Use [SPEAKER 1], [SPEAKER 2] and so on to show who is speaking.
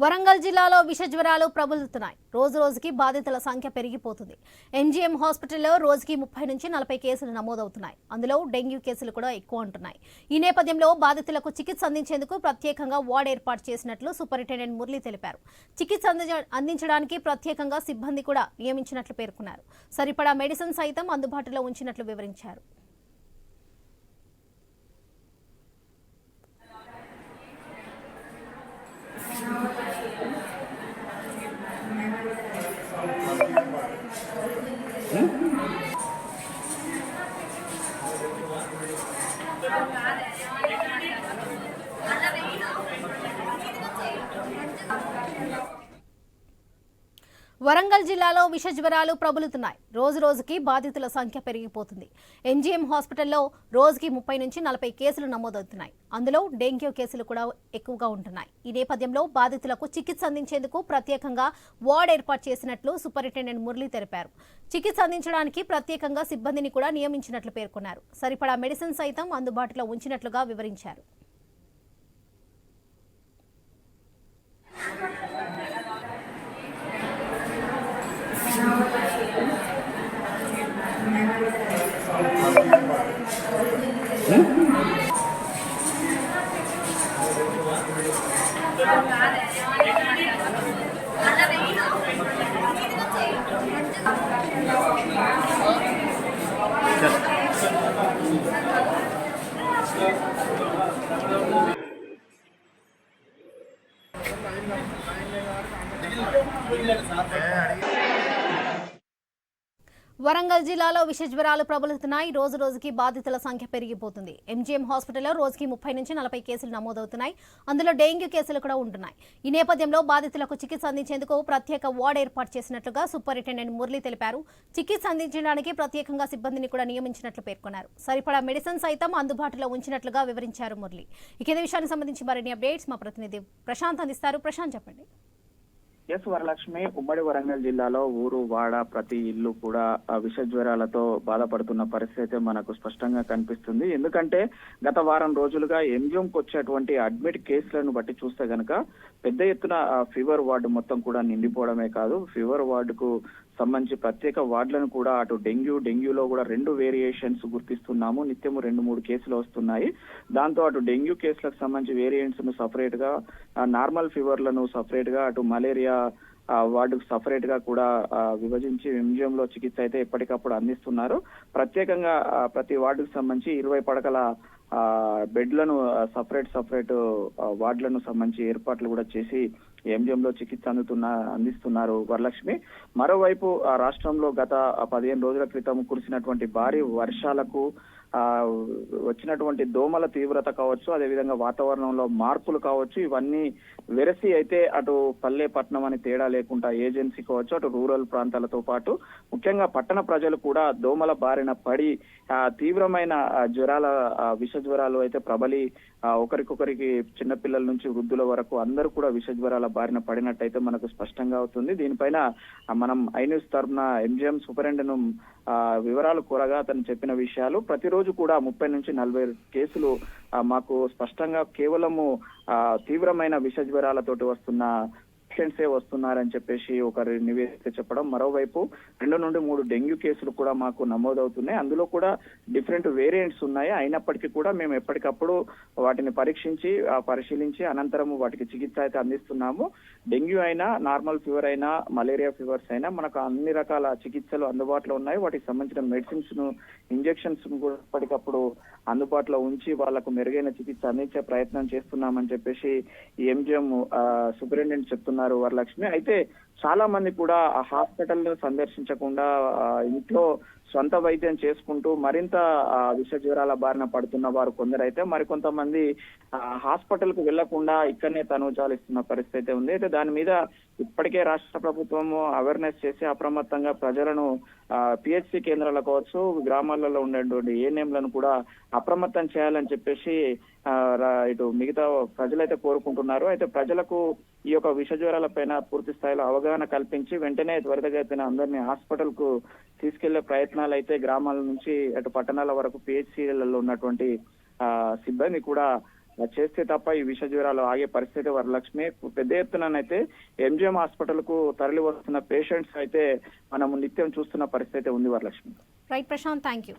[SPEAKER 1] వరంగల్ జిల్లాలో విష జ్వరాలు ప్రబలుతున్నాయి. రోజు రోజుకి బాధితుల సంఖ్య పెరిగిపోతుంది. ఎంజీఎం హాస్పిటల్లో రోజుకి 30 నుంచి 40 కేసులు నమోదవుతున్నాయి. అందులో డెంగ్యూ కేసులు కూడా ఎక్కువ ఉంటున్నాయి. ఈ నేపథ్యంలో బాధితులకు చికిత్స అందించేందుకు ప్రత్యేకంగా వార్డ్ ఏర్పాటు చేసినట్లు సూపరింటెండెంట్ మురళి తెలిపారు. చికిత్స అందించడానికి ప్రత్యేకంగా సిబ్బంది కూడా నియమించినట్లు పేర్కొన్నారు. సరిపడా మెడిసిన్ సైతం అందుబాటులో ఉంచినట్లు వివరించారు. వరంగల్ జిల్లాలో విష జ్వరాలు ప్రబలుతున్నాయి. రోజు రోజుకి బాధితుల సంఖ్య పెరిగిపోతుంది. ఎంజీఎం హాస్పిటల్లో రోజుకి 30 నుంచి 40 కేసులు నమోదవుతున్నాయి. అందులో డెంగ్యూ కేసులు కూడా ఎక్కువగా ఉంటున్నాయి. ఈ నేపథ్యంలో బాధితులకు చికిత్స అందించేందుకు ప్రత్యేకంగా వార్డ్ ఏర్పాటు చేసినట్లు సూపరింటెండెంట్ మురళి తెలిపారు. చికిత్స అందించడానికి ప్రత్యేకంగా సిబ్బందిని కూడా నియమించినట్లు పేర్కొన్నారు. సరిపడా మెడిసిన్ సైతం అందుబాటులో ఉంచినట్లుగా వివరించారు. వరంగల్ జిల్లాలో విష జ్వరాలు ప్రబలుతున్నాయి. రోజు రోజుకి బాధితుల సంఖ్య పెరిగిపోతుంది. ఎంజీఎం హాస్పిటల్లో రోజుకి 30 నుంచి 40 కేసులు నమోదవుతున్నాయి. అందులో డెంగ్యూ కేసులు కూడా ఉంటున్నాయి. ఈ నేపథ్యంలో బాధితులకు చికిత్స అందించేందుకు ప్రత్యేక వార్డ్ ఏర్పాటు చేసినట్లుగా సూపరింటెండెంట్ మురళి తెలిపారు. చికిత్స అందించడానికి ప్రత్యేకంగా సిబ్బందిని కూడా నియమించినట్లు పేర్కొన్నారు. సరిపడా మెడిసిన్ సైతం అందుబాటులో ఉంచినట్లుగా వివరించారు మురళి. ఇదే విషయానికి సంబంధించి మరిన్ని అప్డేట్స్ మా ప్రతినిధి ప్రశాంత్ అందిస్తారు. ప్రశాంత్, చెప్పండి.
[SPEAKER 2] ఎస్ వరలక్ష్మి, ఉమ్మడి వరంగల్ జిల్లాలో ఊరు వాడ ప్రతి ఇల్లు కూడా విష జ్వరాలతో బాధపడుతున్న పరిస్థితి మనకు స్పష్టంగా కనిపిస్తుంది. ఎందుకంటే గత వారం రోజులుగా ఎంజిఎంకి వచ్చేటువంటి అడ్మిట్ కేసులను బట్టి చూస్తే గనక పెద్ద ఎత్తున ఫీవర్ వార్డు మొత్తం కూడా నిండిపోవడమే కాదు, ఫీవర్ వార్డుకు సంబంధించి ప్రత్యేక వార్డులను కూడా అటు డెంగ్యూలో కూడా 2 వేరియేషన్స్ గుర్తిస్తున్నాము. నిత్యము 2-3 కేసులు వస్తున్నాయి. దాంతో అటు డెంగ్యూ కేసులకు సంబంధించి వేరియంట్స్ ను సపరేట్ గా, నార్మల్ ఫీవర్లను సపరేట్ గా, అటు మలేరియా వార్డుకు సపరేట్ గా కూడా విభజించి ఎంజిఎం లో చికిత్స అయితే ఎప్పటికప్పుడు అందిస్తున్నారు. ప్రత్యేకంగా ప్రతి వార్డుకు సంబంధించి 20 పడకల బెడ్లను సపరేట్ వార్డులను సంబంధించి ఏర్పాట్లు కూడా చేసి ఎంజిఎం లో చికిత్స అందిస్తున్నారు వరలక్ష్మి. మరోవైపు రాష్ట్రంలో గత 15 రోజుల క్రితం కురిసినటువంటి భారీ వర్షాలకు వచ్చినటువంటి దోమల తీవ్రత కావచ్చు, అదేవిధంగా వాతావరణంలో మార్పులు కావచ్చు, ఇవన్నీ వెరసి అయితే అటు పల్లె పట్టణం అని తేడా లేకుండా ఏజెన్సీ కావచ్చు, అటు రూరల్ ప్రాంతాలతో పాటు ముఖ్యంగా పట్టణ ప్రజలు కూడా దోమల బారిన పడి తీవ్రమైన జ్వరాల విష జ్వరాలు అయితే ప్రబలి ఒకరికొకరికి చిన్నపిల్లల నుంచి వృద్ధుల వరకు అందరూ కూడా విష జ్వరాల బారిన పడినట్టయితే మనకు స్పష్టంగా అవుతుంది. దీనిపైన మనం ఐన్యూస్ తరఫున ఎంజిఎం సూపరింటెండెంట్ వివరాలు కోరగా అతను చెప్పిన విషయాలు, ప్రతిరోజు కూడా 30 నుంచి 40 కేసులు మాకు స్పష్టంగా కేవలము తీవ్రమైన విష జ్వరాలతోటి వస్తున్న పేషెంట్సే వస్తున్నారని చెప్పేసి ఒకరి నివేదిక చెప్పడం. మరోవైపు 2 నుండి 3 డెంగ్యూ కేసులు కూడా మాకు నమోదవుతున్నాయి. అందులో కూడా డిఫరెంట్ వేరియంట్స్ ఉన్నాయి. అయినప్పటికీ కూడా మేము ఎప్పటికప్పుడు వాటిని పరిశీలించి అనంతరం వాటికి చికిత్స అయితే అందిస్తున్నాము. డెంగ్యూ అయినా, నార్మల్ ఫీవర్ అయినా, మలేరియా ఫీవర్స్ అయినా మనకు అన్ని రకాల చికిత్సలు అందుబాటులో ఉన్నాయి. వాటికి సంబంధించిన మెడిసిన్స్ ను, ఇంజెక్షన్స్ ను కూడా ఎప్పటికప్పుడు అందుబాటులో ఉంచి వాళ్లకు మెరుగైన చికిత్స అందించే ప్రయత్నం చేస్తున్నామని చెప్పేసి ఈ ఎంజిఎం సూపరింటెండెంట్ చెప్తున్నారు వరలక్ష్మి. అయితే చాలా మంది కూడా ఆ హాస్పిటల్ సందర్శించకుండా ఇంట్లో సొంత వైద్యం చేసుకుంటూ మరింత విష జ్వరాల బారిన పడుతున్న వారు కొందరైతే, మరికొంతమంది హాస్పిటల్ కు వెళ్లకుండా ఇక్కడనే తనుజాలిస్తున్న పరిస్థితి ఉంది. అయితే దాని మీద ఇప్పటికే రాష్ట్ర ప్రభుత్వం అవేర్నెస్ చేసి అప్రమత్తంగా ప్రజలను పిహెచ్సి కేంద్రాలు కావచ్చు, గ్రామాలలో ఉండేటువంటి ఏఎన్ఎంలను కూడా అప్రమత్తం చేయాలని చెప్పేసి ఇటు మిగతా ప్రజలైతే కోరుకుంటున్నారు. అయితే ప్రజలకు ఈ యొక్క విష జ్వరాల పైన పూర్తి స్థాయిలో అవగాహన కల్పించి వెంటనే త్వరితగతిన అందరినీ హాస్పిటల్ కు తీసుకెళ్లే ప్రయత్నాలు అయితే గ్రామాల నుంచి అటు పట్టణాల వరకు పిహెచ్సిలలో ఉన్నటువంటి సిబ్బంది కూడా చేస్తే తప్ప ఈ విష జ్వరాలు ఆగే పరిస్థితి వరలక్ష్మి. పెద్ద ఎత్తునైతే ఎంజిఎం హాస్పిటల్ కు తరలి వస్తున్న పేషెంట్స్ అయితే మనం నిత్యం చూస్తున్న పరిస్థితి ఉంది Varalakshmi.
[SPEAKER 1] Right Prashant, thank you.